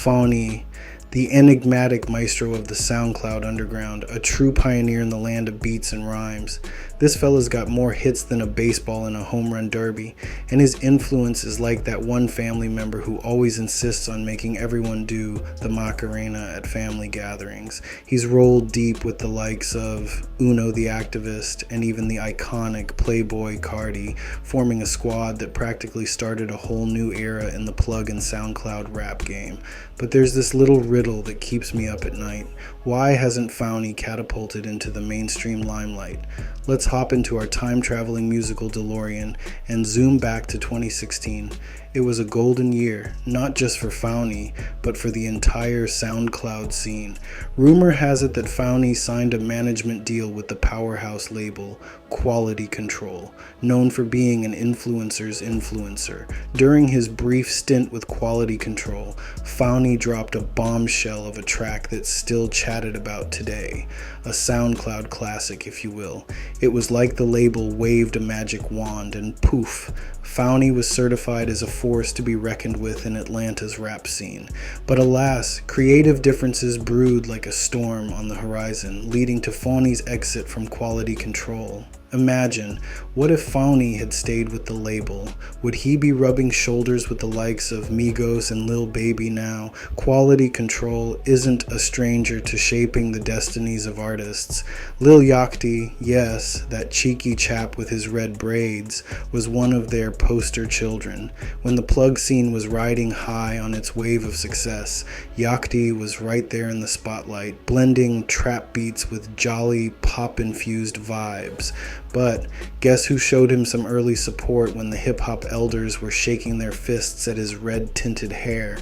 Fawny, the enigmatic maestro of the SoundCloud underground, a true pioneer in the land of beats and rhymes. This fella's got more hits than a baseball in a home run derby, and his influence is like that one family member who always insists on making everyone do the Macarena at family gatherings. He's rolled deep with the likes of Uno the Activist and even the iconic Playboi Carti, forming a squad that practically started a whole new era in the plug and SoundCloud rap game. But there's this little riddle that keeps me up at night. Why hasn't Fawny catapulted into the mainstream limelight? Let's hop into our time-traveling musical DeLorean and zoom back to 2016. It was a golden year, not just for Fawny, but for the entire SoundCloud scene. Rumor has it that Fawny signed a management deal with the powerhouse label Quality Control, known for being an influencer's influencer. During his brief stint with Quality Control, Fawny dropped a bombshell of a track that's still chatted about today, a SoundCloud classic, if you will. It was like the label waved a magic wand and poof, Fawny was certified as a force to be reckoned with in Atlanta's rap scene. But alas, creative differences brewed like a storm on the horizon, leading to Fawny's exit from Quality Control. Imagine, what if Fawny had stayed with the label? Would he be rubbing shoulders with the likes of Migos and Lil Baby now? Quality Control isn't a stranger to shaping the destinies of artists. Lil Yachty, yes, that cheeky chap with his red braids, was one of their poster children. When the plug scene was riding high on its wave of success, Yachty was right there in the spotlight, blending trap beats with jolly pop-infused vibes. But guess who showed him some early support when the hip-hop elders were shaking their fists at his red-tinted hair?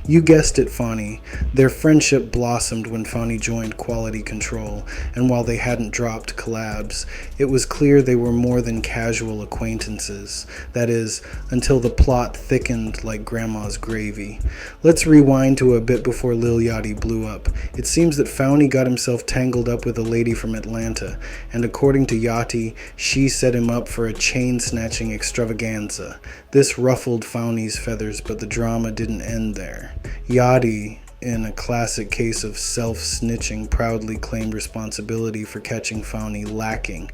You guessed it, Fawny. Their friendship blossomed when Fawny joined Quality Control, and while they hadn't dropped collabs, it was clear they were more than casual acquaintances. That is, until the plot thickened like grandma's gravy. Let's rewind to a bit before Lil Yachty blew up. It seems that Fawny got himself tangled up with a lady from Atlanta, and according to Yachty, she set him up for a chain-snatching extravaganza. This ruffled Fawny's feathers, but the drama didn't end there. Yachty, in a classic case of self-snitching, proudly claimed responsibility for catching Fawny lacking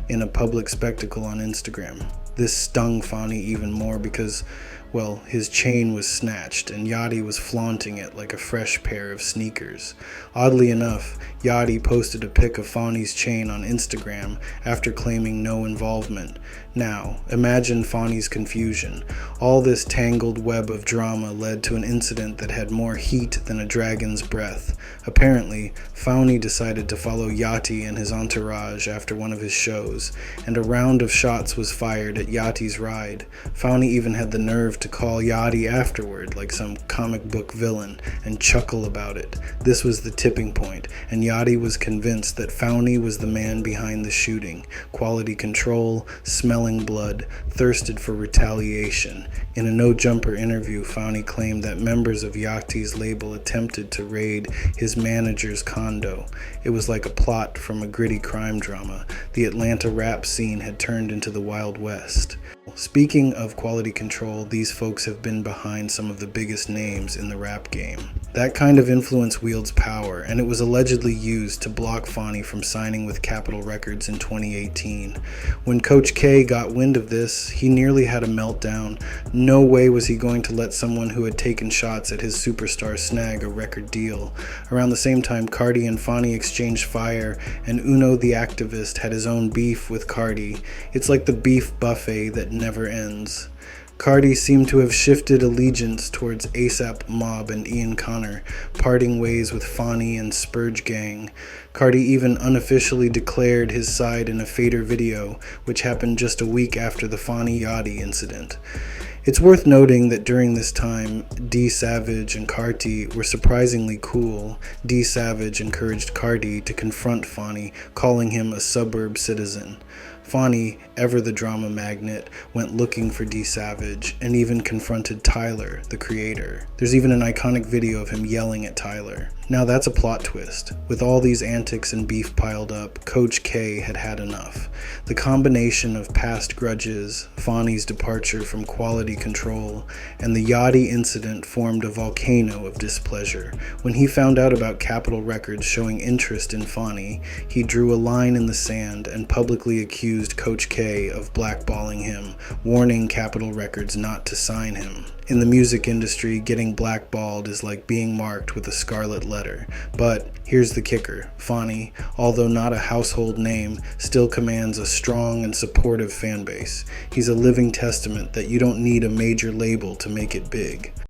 in a public spectacle on Instagram. This stung Fawny even more because, well, his chain was snatched and Yachty was flaunting it like a fresh pair of sneakers. Oddly enough, Yachty posted a pic of Fawny's chain on Instagram after claiming no involvement. Now, imagine Fawny's confusion. All this tangled web of drama led to an incident that had more heat than a dragon's breath. Apparently, Fawny decided to follow Yachty and his entourage after one of his shows, and a round of shots was fired at Yachty's ride. Fawny even had the nerve to call Yachty afterward like some comic book villain and chuckle about it. This was the tipping point, and Yachty was convinced that Fawny was the man behind the shooting. Quality Control, smelling blood, thirsted for retaliation. In a No Jumper interview, Fawny claimed that members of Yachty's label attempted to raid his manager's condo. It was like a plot from a gritty crime drama. The Atlanta rap scene had turned into the Wild West. Speaking of Quality Control, these folks have been behind some of the biggest names in the rap game. That kind of influence wields power, and it was allegedly used to block Fawny from signing with Capitol Records in 2018. When Coach K got wind of this, he nearly had a meltdown. No way was he going to let someone who had taken shots at his superstar snag a record deal. Around the same time, Carti and Fawny exchanged fire, and Uno the Activist had his own beef with Carti. It's like the beef buffet that never ends. Carti seemed to have shifted allegiance towards ASAP Mob and Ian Connor, parting ways with Fawny and Spurge Gang. Carti even unofficially declared his side in a Fader video, which happened just a week after the Fawny Yachty incident. It's worth noting that during this time, D Savage and Carti were surprisingly cool. D Savage encouraged Carti to confront Fawny, calling him a suburb citizen. Fawny, ever the drama magnet, went looking for D Savage and even confronted Tyler, the creator. There's even an iconic video of him yelling at Tyler. Now that's a plot twist. With all these antics and beef piled up, Coach K had had enough. The combination of past grudges, Fonny's departure from quality control, and the Yachty incident formed a volcano of displeasure. When he found out about Capitol Records showing interest in Fonny, he drew a line in the sand and publicly accused Coach K of blackballing him, warning Capitol Records not to sign him. In the music industry, getting blackballed is like being marked with a scarlet letter. But here's the kicker. Fonny, although not a household name, still commands a strong and supportive fan base. He's a living testament that you don't need a major label to make it big.